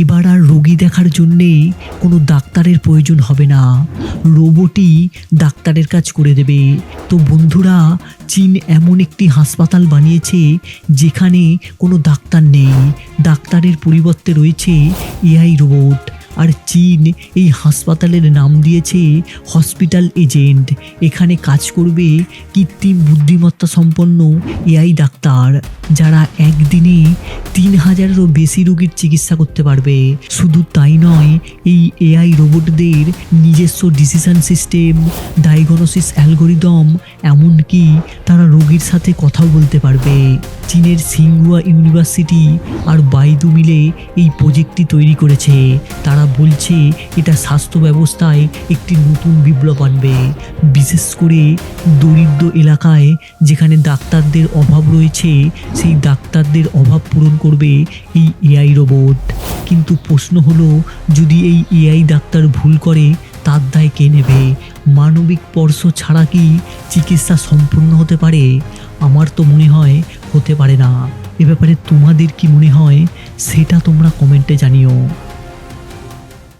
এবার আর রোগী দেখার জন্যে কোনো ডাক্তারের প্রয়োজন হবে না, রোবটই ডাক্তারের কাজ করে দেবে। তো বন্ধুরা, চীন এমন একটি হাসপাতাল বানিয়েছে যেখানে কোনো ডাক্তার নেই, ডাক্তারের পরিবর্তে রয়েছে এআই রোবট। আর চীন এই হাসপাতালের নাম দিয়েছে হসপিটাল এজেন্ট। এখানে কাজ করবে কৃত্রিম বুদ্ধিমত্তা সম্পন্ন এআই ডাক্তার, যারা একদিনে 3000-এরও বেশি রোগীর চিকিৎসা করতে পারবে। শুধু তাই নয়, এই এআই রোবটদের নিজস্ব ডিসিশন সিস্টেম, ডায়াগনোসিস অ্যালগোরিদম, এমনকি তারা রোগীর সাথে কথাও বলতে পারবে। চীনের সিংহুয়া ইউনিভার্সিটি আর বাইদু মিলে এই প্রজেক্টটি তৈরি করেছে। তারা বলছে এটা স্বাস্থ্য ব্যবস্থায় একটি নতুন বিপ্লব আনবে, বিশেষ করে দরিদ্র এলাকায় যেখানে ডাক্তারদের অভাব রয়েছে, সেই ডাক্তারদের অভাব পূরণ করবে এই এআই রোবট। কিন্তু প্রশ্ন হলো, যদি এই এআই ডাক্তার ভুল করে তার দায় কে নেবে? মানবিক স্পর্শ ছাড়া কি চিকিৎসা সম্পূর্ণ হতে পারে? আমার তো মনে হয় হতে পারে না। এ ব্যাপারে তোমাদের কি মনে হয় সেটা তোমরা কমেন্টে জানিও।